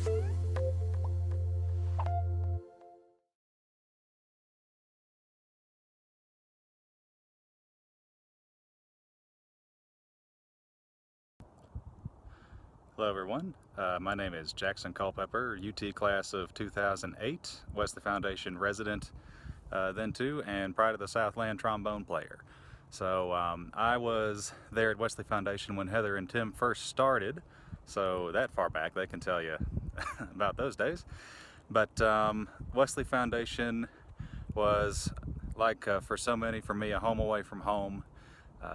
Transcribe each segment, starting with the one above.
Hello everyone, my name is Jackson Culpepper, UT class of 2008, Wesley Foundation resident then too, and prior to the Southland trombone player. So I was there at Wesley Foundation when Heather and Tim first started, so that far back they can tell you about those days. But Wesley Foundation was like for so many, for me, a home away from home.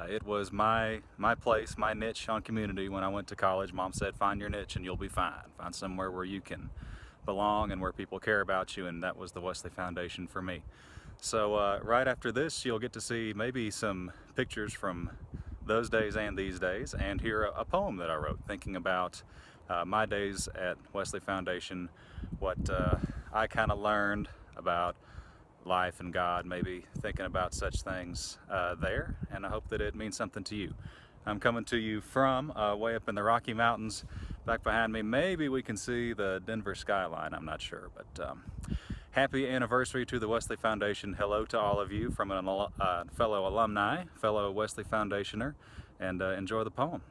It was my place, my niche on community when I went to college. Mom said, find your niche and you'll be fine. Find somewhere where you can belong and where people care about you, and that was the Wesley Foundation for me. So right after this, you'll get to see maybe some pictures from those days and these days, and hear a poem that I wrote thinking about my days at Wesley Foundation, what I kind of learned about life and God, maybe thinking about such things there, and I hope that it means something to you. I'm coming to you from way up in the Rocky Mountains. Back behind me, maybe we can see the Denver skyline, I'm not sure, but happy anniversary to the Wesley Foundation. Hello to all of you from a fellow alumni, fellow Wesley Foundationer, and enjoy the poem.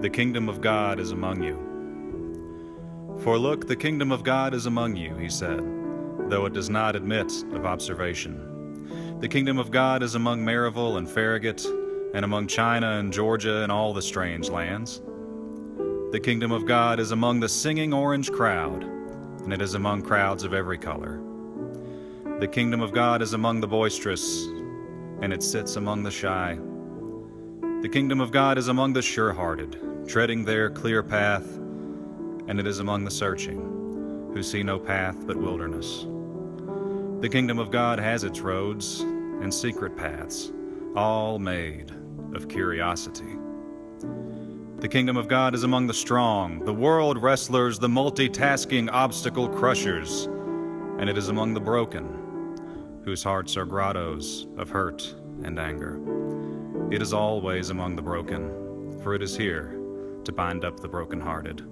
The kingdom of God is among you. For look, the kingdom of God is among you, he said, though it does not admit of observation. The kingdom of God is among Maryville and Farragut, and among China and Georgia and all the strange lands. The kingdom of God is among the singing orange crowd, and it is among crowds of every color. The kingdom of God is among the boisterous, and it sits among the shy. The kingdom of God is among the sure-hearted, treading their clear path, and it is among the searching, who see no path but wilderness. The kingdom of God has its roads and secret paths, all made of curiosity. The kingdom of God is among the strong, the world wrestlers, the multitasking obstacle crushers, and it is among the broken, whose hearts are grottos of hurt and anger. It is always among the broken, for it is here to bind up the brokenhearted.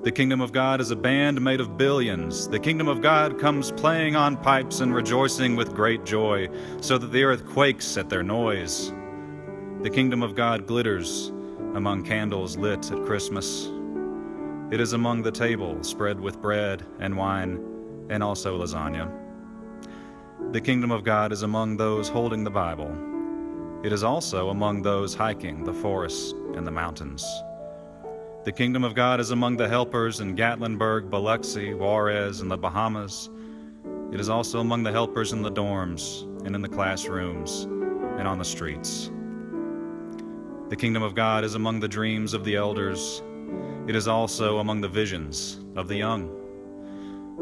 The kingdom of God is a band made of billions. The kingdom of God comes playing on pipes and rejoicing with great joy, so that the earth quakes at their noise. The kingdom of God glitters among candles lit at Christmas. It is among the table spread with bread and wine and also lasagna. The kingdom of God is among those holding the Bible. It is also among those hiking the forests and the mountains. The kingdom of God is among the helpers in Gatlinburg, Biloxi, Juarez, and the Bahamas. It is also among the helpers in the dorms and in the classrooms and on the streets. The kingdom of God is among the dreams of the elders. It is also among the visions of the young.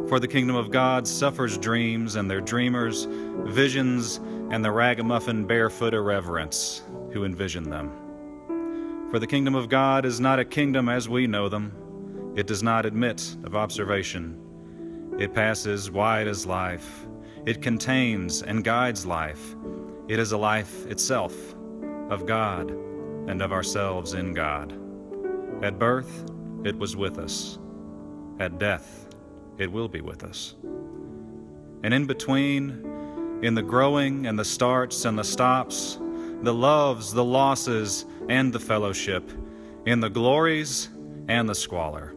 For the kingdom of God suffers dreams and their dreamers, visions, and the ragamuffin barefoot irreverents who envision them. For the kingdom of God is not a kingdom as we know them. It does not admit of observation. It passes wide as life. It contains and guides life. It is a life itself, of God and of ourselves in God. At birth, it was with us. At death, it will be with us. And in between, in the growing and the starts and the stops, the loves, the losses, and the fellowship, in the glories and the squalor,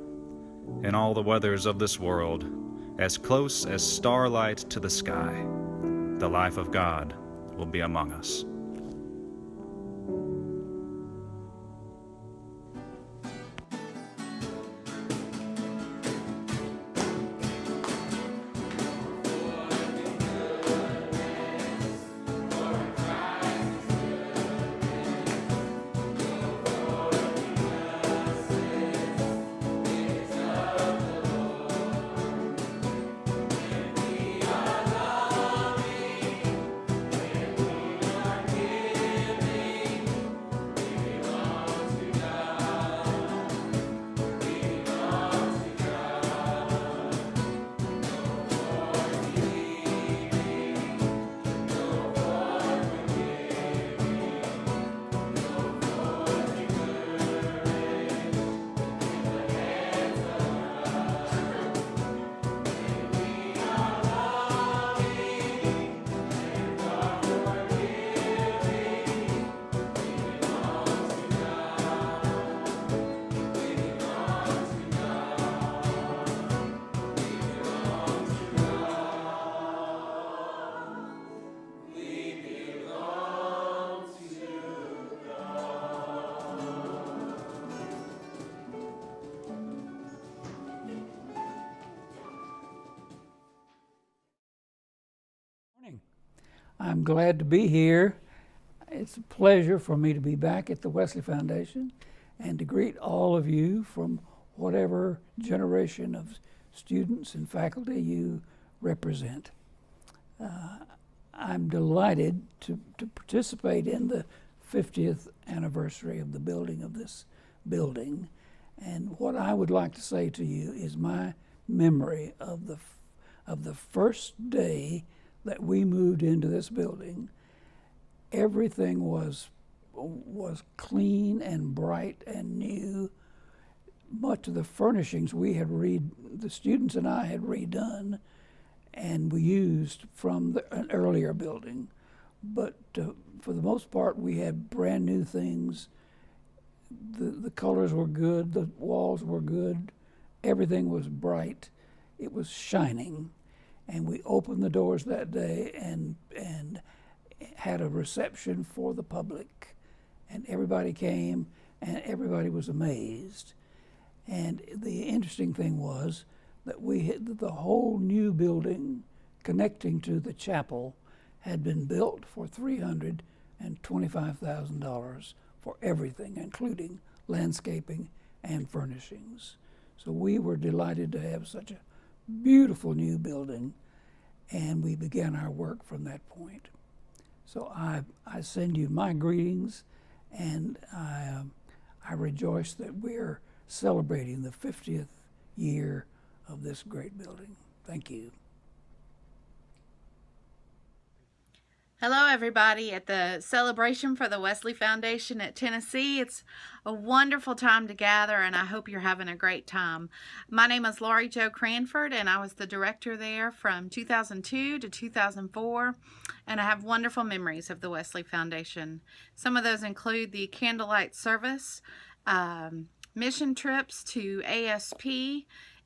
in all the weathers of this world, as close as starlight to the sky, the life of God will be among us. I'm glad to be here. It's a pleasure for me to be back at the Wesley Foundation and to greet all of you from whatever generation of students and faculty you represent. I'm delighted to participate in the 50th anniversary of the building of this building. And what I would like to say to you is my memory of the first day that we moved into this building. Everything was clean and bright and new. Much of the furnishings the students and I had redone, and we used from an earlier building. But for the most part, we had brand new things. The colors were good, the walls were good, everything was bright, it was shining. And we opened the doors that day and had a reception for the public. And everybody came and everybody was amazed. And the interesting thing was that the whole new building connecting to the chapel had been built for $325,000 for everything, including landscaping and furnishings. So we were delighted to have such a beautiful new building, and we began our work from that point. So I send you my greetings, and I rejoice that we're celebrating the 50th year of this great building. Thank you. Hello, everybody, at the celebration for the Wesley Foundation at Tennessee. It's a wonderful time to gather, and I hope you're having a great time. My name is Laurie Cranford, and I was the director there from 2002 to 2004, and I have wonderful memories of the Wesley Foundation. Some of those include the candlelight service, mission trips to ASP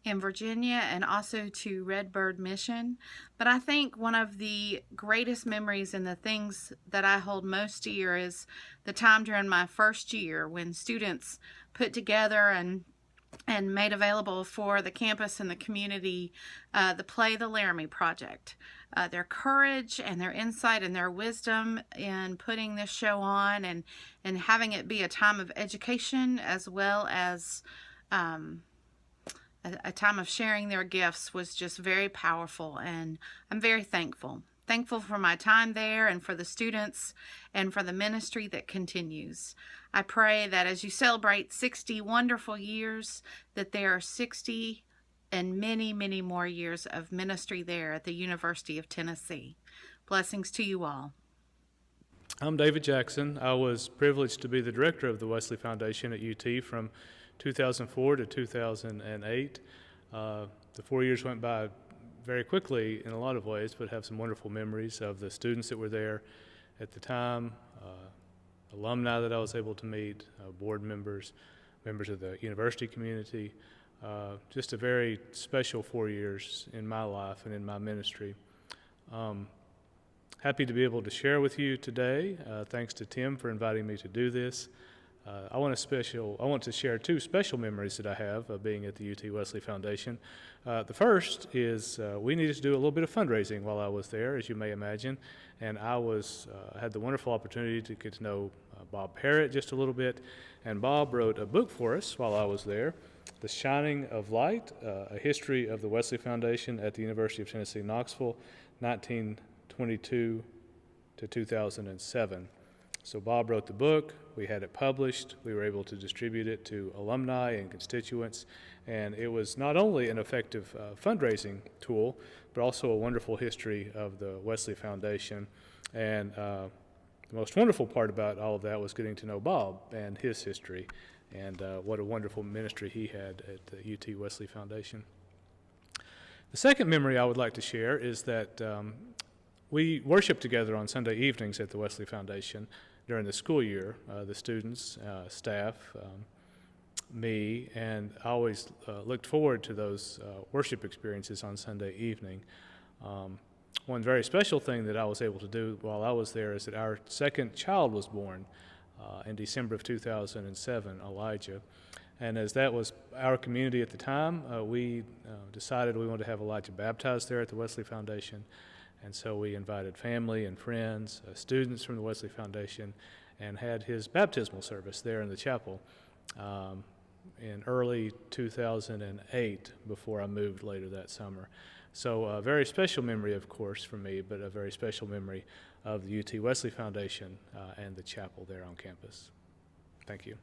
in Virginia, and also to Redbird Mission. But I think one of the greatest memories and the things that I hold most dear is the time during my first year when students put together and made available for the campus and the community the Play the Laramie Project. Their courage and their insight and their wisdom in putting this show on and having it be a time of education as well as a time of sharing their gifts was just very powerful, and I'm very thankful. Thankful for my time there and for the students and for the ministry that continues. I pray that as you celebrate 60 wonderful years, that there are 60 and many, many more years of ministry there at the University of Tennessee. Blessings to you all. I'm David Jackson. I was privileged to be the director of the Wesley Foundation at UT from 2004 to 2008. The 4 years went by very quickly in a lot of ways, but have some wonderful memories of the students that were there at the time, alumni that I was able to meet, board members, members of the university community. Just a very special 4 years in my life and in my ministry. Happy to be able to share with you today. Thanks to Tim for inviting me to do this. I want to share two special memories that I have of being at the UT Wesley Foundation. The first is we needed to do a little bit of fundraising while I was there, as you may imagine, and I had the wonderful opportunity to get to know Bob Parrott just a little bit, and Bob wrote a book for us while I was there, The Shining of Light, A History of the Wesley Foundation at the University of Tennessee, Knoxville, 1922 to 2007. So Bob wrote the book, we had it published, we were able to distribute it to alumni and constituents, and it was not only an effective fundraising tool, but also a wonderful history of the Wesley Foundation. And the most wonderful part about all of that was getting to know Bob and his history, and what a wonderful ministry he had at the UT Wesley Foundation. The second memory I would like to share is that we worship together on Sunday evenings at the Wesley Foundation during the school year, the students, staff, me, and I always looked forward to those worship experiences on Sunday evening. One very special thing that I was able to do while I was there is that our second child was born in December of 2007, Elijah. And as that was our community at the time, we decided we wanted to have Elijah baptized there at the Wesley Foundation. And so we invited family and friends, students from the Wesley Foundation, and had his baptismal service there in the chapel in early 2008 before I moved later that summer. So a very special memory, of course, for me, but a very special memory of the UT Wesley Foundation and the chapel there on campus. Thank you.